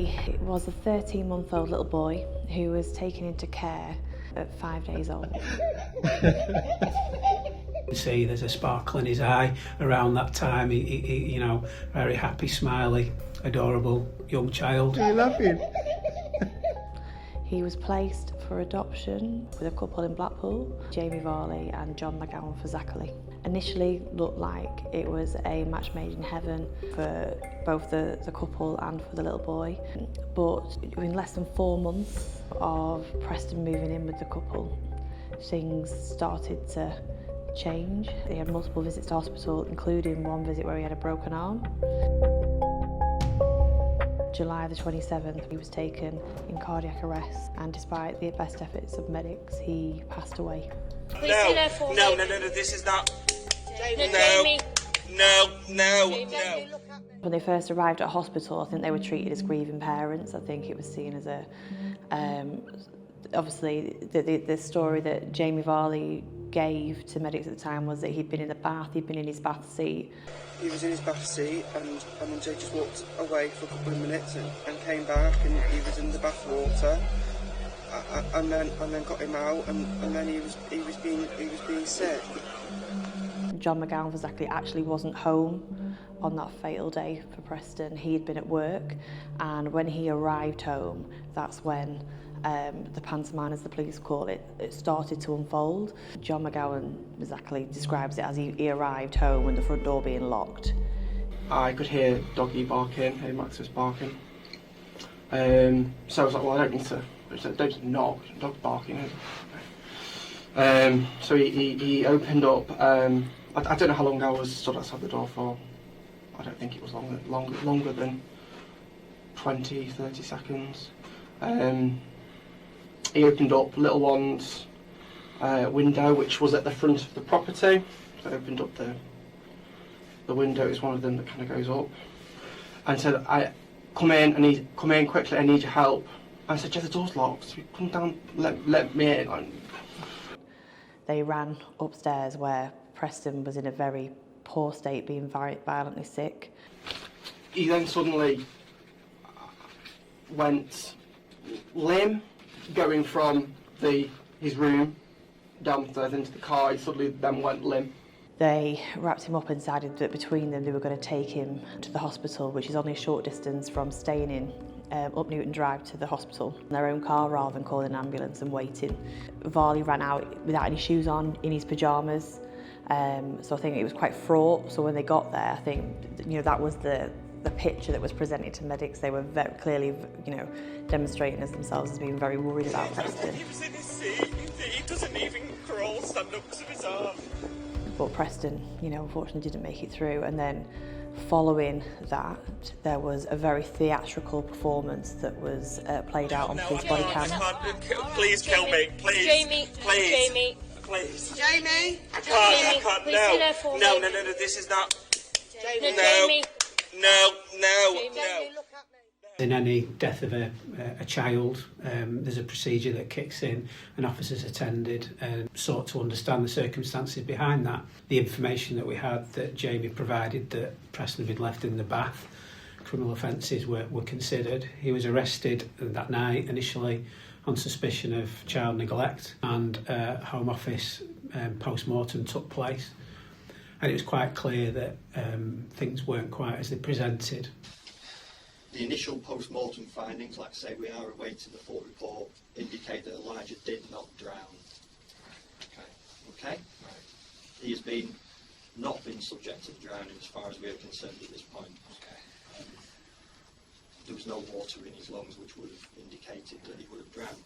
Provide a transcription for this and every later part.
Davey was a 13-month-old little boy who was taken into care at 5 days old. You see there's a sparkle in his eye around that time. He you know, very happy, smiley, adorable young child. Are you laughing? He was placed for adoption with a couple in Blackpool, Jamie Varley and John Fazakerley. Initially looked like it was a match made in heaven for both the couple and for the little boy. But in less than 4 months of Preston moving in with the couple, things started to change. He had multiple visits to hospital, including one visit where he had a broken arm. July the 27th, he was taken in cardiac arrest, and despite the best efforts of medics, he passed away. No, this is not. No. When they first arrived at hospital, I think they were treated as grieving parents. I think it was seen as a, obviously the story that Jamie Varley gave to medics at the time was that he'd been in the bath, he'd been in his bath seat. He was in his bath seat and Jay just walked away for a couple of minutes and came back, and he was in the bath water, and then got him out, and then he was being sick. John Fazakerley actually wasn't home on that fatal day for Preston. He'd been at work, and when he arrived home, that's when the pantomime, as the police call it, started to unfold. John Fazakerley describes it as he arrived home and the front door being locked. I could hear doggy barking, Max was barking. So I was like, well, I don't need to, don't knock, dog barking. So he opened up. I don't know how long I was stood outside the door for. I don't think it was longer than 20, 30 seconds. He opened up little one's window, which was at the front of the property. So I opened up the window. It's one of them that kind of goes up, and said, "I come in quickly. I need your help." I said, "Yeah, the door's locked. So come down, let me in." They ran upstairs where Preston was in a very poor state, being violently sick. He then suddenly went limp, going from his room downstairs into the car. He suddenly then went limp. They wrapped him up and decided that between them they were going to take him to the hospital, which is only a short distance from staying in up Newton Drive to the hospital in their own car rather than calling an ambulance and waiting. Varley ran out without any shoes on, in his pyjamas, so I think it was quite fraught. So when they got there, I think that was the picture that was presented to medics. They were very clearly, demonstrating as themselves as being very worried about Preston. He was in his seat. He doesn't even crawl, stand up because of his arm. But Preston, unfortunately didn't make it through. And then following that, there was a very theatrical performance that was played out on police body cam. Please kill me, please. Jamie, please. Jamie. Please. Jamie? I can't, Please be there for no, me. this is not. Jamie. No. In any death of a child, there's a procedure that kicks in, and officers attended and sought to understand the circumstances behind that. The information that we had that Jamie provided that Preston had been left in the bath, criminal offences were considered. He was arrested that night initially on suspicion of child neglect, and Home Office post-mortem took place. And it was quite clear that things weren't quite as they presented. The initial post-mortem findings, like I say, we are awaiting the full report, indicate that Elijah did not drown. Okay? Right. He has not been subjected to drowning as far as we are concerned at this point. Okay. There was no water in his lungs which would have indicated that he would have drowned.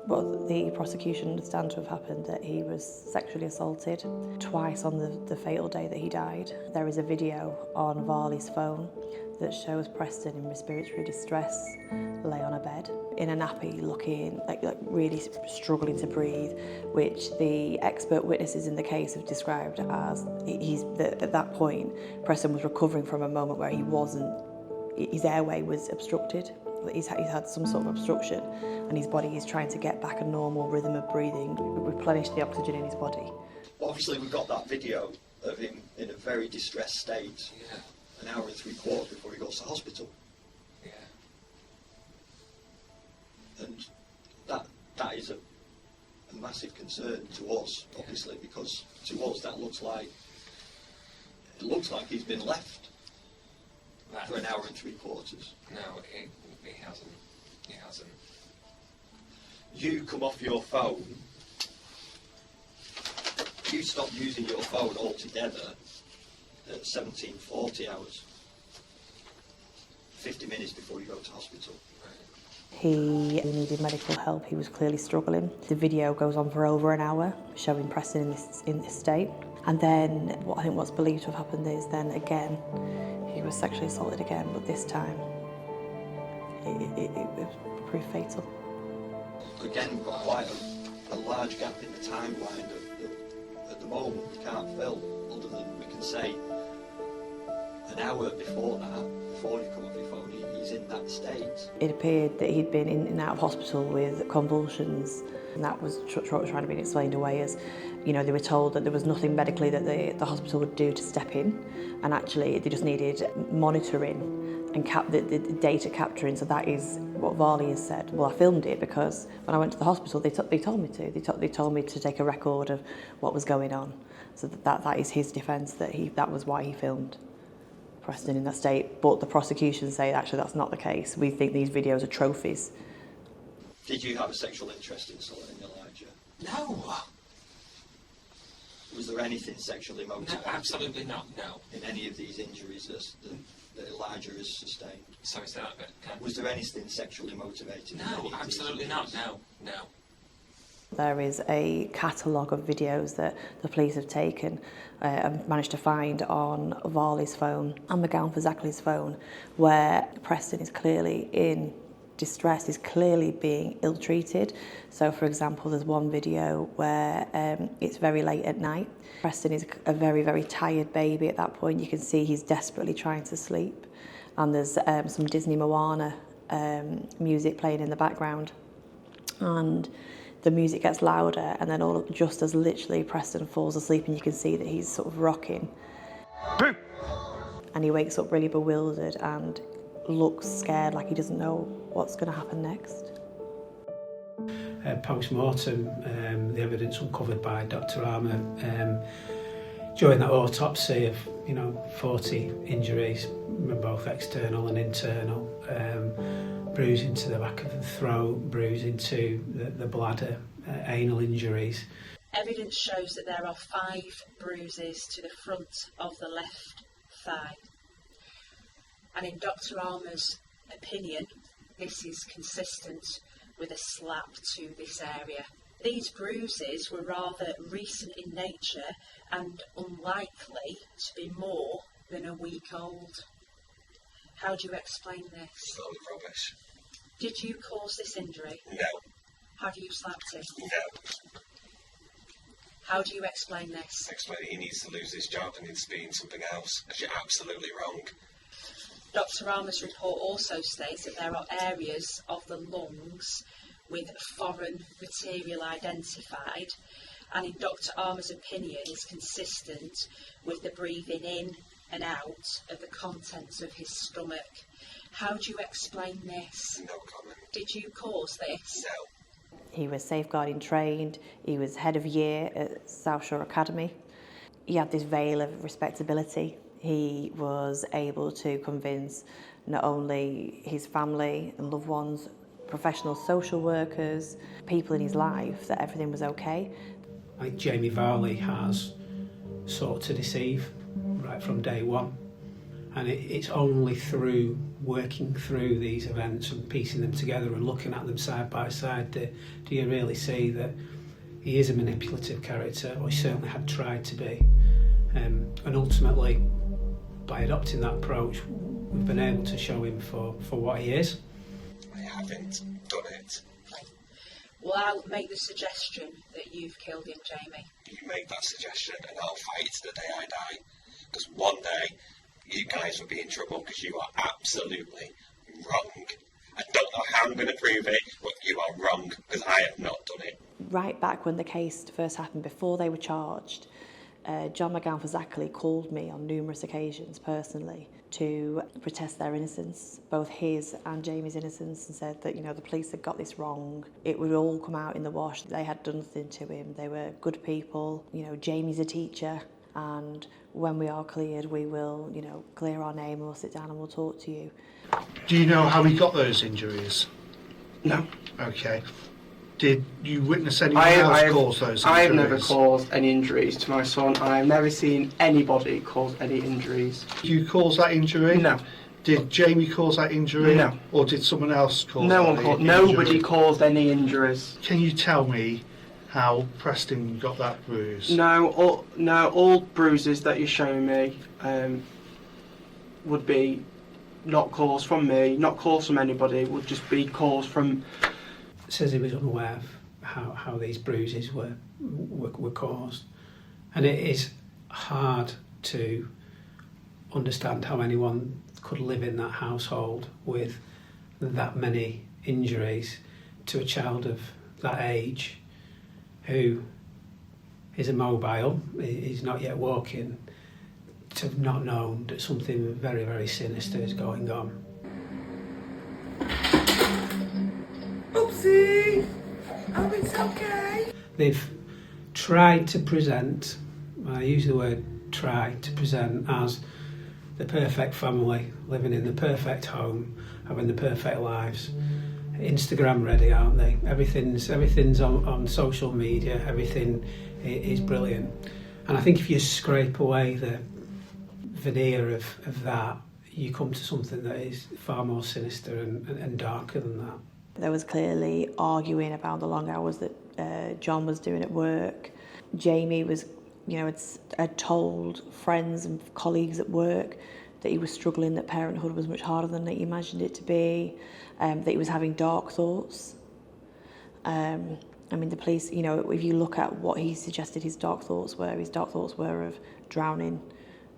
But the prosecution understand to have happened that he was sexually assaulted twice on the fatal day that he died. There is a video on Varley's phone that shows Preston in respiratory distress, lay on a bed in a nappy, looking like really struggling to breathe, which the expert witnesses in the case have described as at that point Preston was recovering from a moment where his airway was obstructed. He's had some sort of obstruction, and his body is trying to get back a normal rhythm of breathing, replenish the oxygen in his body. Obviously, we've got that video of him in a very distressed state, an hour and 3/4 before he goes to hospital. Yeah. And that is a massive concern to us, obviously, because to us that looks like he's been left for an hour and 3/4. No, he hasn't. He hasn't. You come off your phone. You stop using your phone altogether at 17:40 hours, 50 minutes before you go to hospital. He needed medical help. He was clearly struggling. The video goes on for over an hour, showing Preston in this state. And then what's believed to have happened is then again, he was sexually assaulted again, but this time it proved fatal. Again, we've got quite a large gap in the timeline at the moment. We can't fill, other than we can say an hour before that, before you come off your phone, he's in that state. It appeared that he'd been in and out of hospital with convulsions, and that was trying to be explained away as, you know, they were told that there was nothing medically that the hospital would do to step in, and actually they just needed monitoring and the data capturing. So that is what Varley has said. Well, I filmed it because when I went to the hospital, they told me to. They told me to take a record of what was going on. So that is his defence, that was why he filmed Preston in that state. But the prosecution say actually that's not the case. We think these videos are trophies. Did you have a sexual interest in Elijah? No. Was there anything sexually motivated? No, absolutely not. No. In any of these injuries that Elijah has sustained? Sorry, say that a bit. Was there anything sexually motivated? No, absolutely not. No. There is a catalogue of videos that the police have taken and managed to find on Varley's phone and Fazakerley's phone, where Preston is clearly in distress, is clearly being ill-treated. So, for example, there's one video where it's very late at night. Preston is a very, very tired baby at that point. You can see he's desperately trying to sleep. And there's some Disney Moana music playing in the background. And the music gets louder, and then just as literally Preston falls asleep, and you can see that he's sort of rocking. And he wakes up really bewildered and looks scared, like he doesn't know what's going to happen next. Post-mortem, the evidence uncovered by Dr. Armour during that autopsy of 40 injuries, both external and internal, bruising to the back of the throat, bruising to the bladder, anal injuries. Evidence shows that there are 5 bruises to the front of the left thigh. And in Dr. Armour's opinion, this is consistent with a slap to this area. These bruises were rather recent in nature and unlikely to be more than a week old. How do you explain this? Well, rubbish. Did you cause this injury? No. Have you slapped him? No. How do you explain this? Explain he needs to lose his job and needs to be in something else, because you're absolutely wrong. Dr. Armour's report also states that there are areas of the lungs with foreign material identified, and in Dr. Armour's opinion is consistent with the breathing in and out of the contents of his stomach. How do you explain this? No comment. Did you cause this? No. He was safeguarding trained, he was head of year at South Shore Academy. He had this veil of respectability. He was able to convince not only his family and loved ones, professional social workers, people in his life, that everything was okay. I think Jamie Varley has sought to deceive right from day one. And it's only through working through these events and piecing them together and looking at them side by side that do you really see that he is a manipulative character, or he certainly had tried to be. And ultimately, by adopting that approach, we've been able to show him for what he is. I haven't done it. Well, I'll make the suggestion that you've killed him, Jamie. You make that suggestion and I'll fight to the day I die. Because one day, you guys will be in trouble because you are absolutely wrong. I don't know how I'm going to prove it, but you are wrong because I have not done it. Right back when the case first happened, before they were charged, John Fazakerley called me on numerous occasions personally to protest their innocence, both his and Jamie's innocence, and said that, you know, the police had got this wrong. It would all come out in the wash. They had done nothing to him. They were good people. You know, Jamie's a teacher, and when we are cleared, we will, you know, clear our name and we'll sit down and we'll talk to you. Do you know how he got those injuries? No. Okay. Did you witness anyone else cause those injuries? I have never caused any injuries to my son. I've never seen anybody cause any injuries. Did you cause that injury? No. Did Jamie cause that injury? No. Or did someone else cause No one that caused. injury? Nobody caused any injuries. Can you tell me how Preston got that bruise? No, all bruises that you're showing me would be not caused from me, not caused from anybody. Would just be caused from. Says he was unaware of how these bruises were caused, and it is hard to understand how anyone could live in that household with that many injuries to a child of that age who is immobile, is not yet walking, to have not known that something very, very sinister is going on. Oopsie! Oh, it's okay. They've tried to present, I use the word try to present, as the perfect family, living in the perfect home, having the perfect lives. Instagram ready, aren't they? Everything's on social media, everything is brilliant. And I think if you scrape away the veneer of that, you come to something that is far more sinister and darker than that. There was clearly arguing about the long hours that John was doing at work. Jamie was, you know, had told friends and colleagues at work that he was struggling, that parenthood was much harder than he imagined it to be, that he was having dark thoughts. I mean, the police, you know, if you look at what he suggested his dark thoughts were of drowning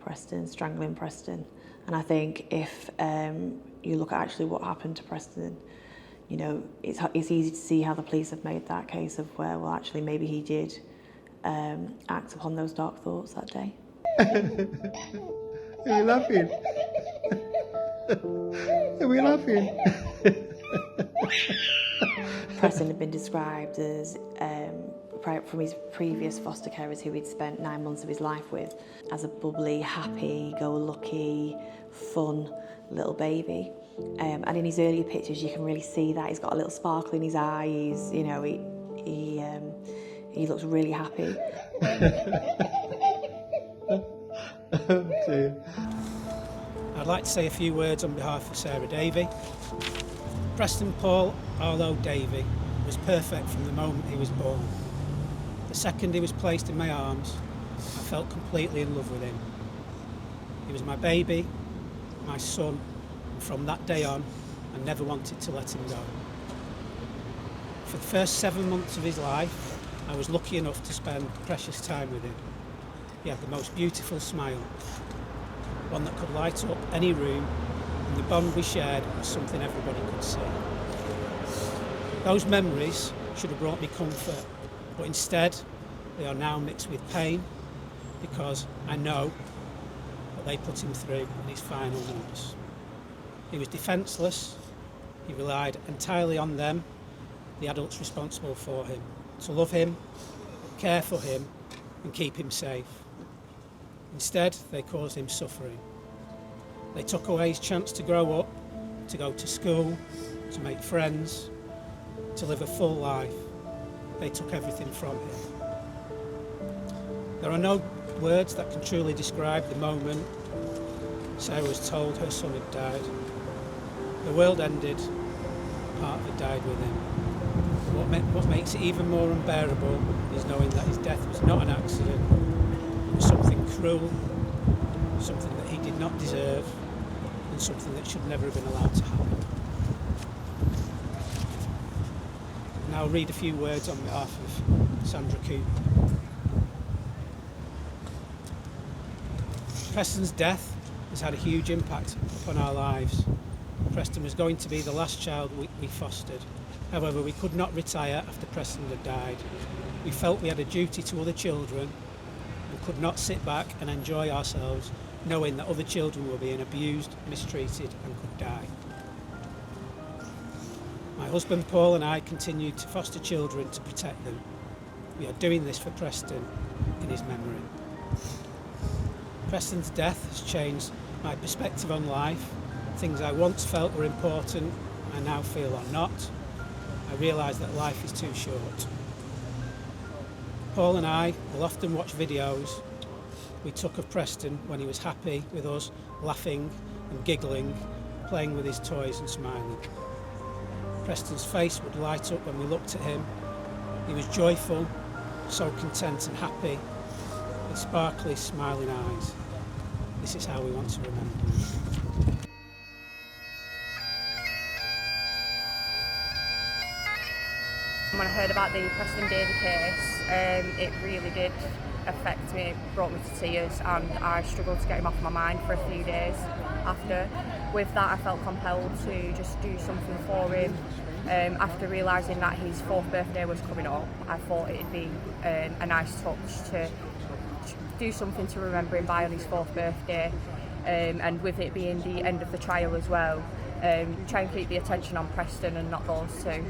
Preston, strangling Preston. And I think if you look at actually what happened to Preston, you know, it's easy to see how the police have made that case of where, well, actually, maybe he did act upon those dark thoughts that day. Are we laughing? Are we laughing? Preston had been described as, from his previous foster carers who he'd spent 9 months of his life with, as a bubbly, happy, go-lucky, fun little baby. And in his earlier pictures, you can really see that he's got a little sparkle in his eyes. You know, he looks really happy. Oh dear. I'd like to say a few words on behalf of Sarah Davey. Preston Paul Arlo Davey was perfect from the moment he was born. The second he was placed in my arms, I felt completely in love with him. He was my baby, my son, and from that day on, I never wanted to let him go. For the first 7 months of his life, I was lucky enough to spend precious time with him. He had the most beautiful smile, one that could light up any room, and the bond we shared was something everybody could see. Those memories should have brought me comfort, but instead they are now mixed with pain, because I know what they put him through in his final months. He was defenceless. He relied entirely on them, the adults responsible for him, to love him, care for him, and keep him safe. Instead, they caused him suffering. They took away his chance to grow up, to go to school, to make friends, to live a full life. They took everything from him. There are no words that can truly describe the moment Sarah was told her son had died. The world ended, part of it died with him. What makes it even more unbearable is knowing that his death was not an accident. It was something cruel, something that he did not deserve, and something that should never have been allowed to happen. Now I'll read a few words on behalf of Sandra Cooper. Preston's death has had a huge impact upon our lives. Preston was going to be the last child we fostered. However, we could not retire after Preston had died. We felt we had a duty to other children, and We could not sit back and enjoy ourselves knowing that other children were being abused, mistreated and could die. My husband Paul and I continued to foster children to protect them. We are doing this for Preston in his memory. Preston's death has changed my perspective on life. Things I once felt were important, I now feel are not. I realise that life is too short. Paul and I will often watch videos we took of Preston when he was happy with us, laughing and giggling, playing with his toys and smiling. Preston's face would light up when we looked at him. He was joyful, so content and happy, with sparkly, smiling eyes. This is how we want to remember him. When I heard about the Preston Davey case, it really did affect me, it brought me to tears, and I struggled to get him off my mind for a few days after. With that, I felt compelled to just do something for him. After realising that his 4th birthday was coming up, I thought it'd be a nice touch to do something to remember him by on his 4th birthday, and with it being the end of the trial as well, try and keep the attention on Preston and not those two.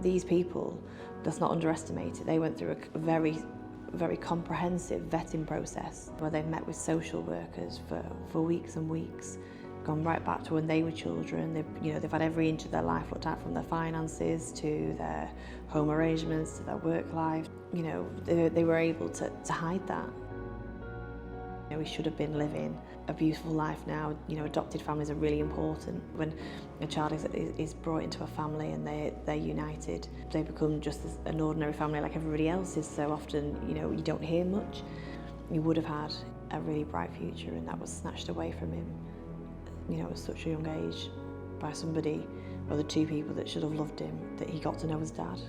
These people, let's not underestimate it, they went through a very comprehensive vetting process where they've met with social workers for weeks and weeks, gone right back to when they were children. They've had every inch of their life looked at, from their finances to their home arrangements to their work life. They were able to hide that. We should have been living a beautiful life now. Adopted families are really important. When a child is brought into a family and they're united, they become just an ordinary family like everybody else is. So often, you don't hear much. He would have had a really bright future, and that was snatched away from him, at such a young age by somebody, or the two people that should have loved him, that he got to know as dad.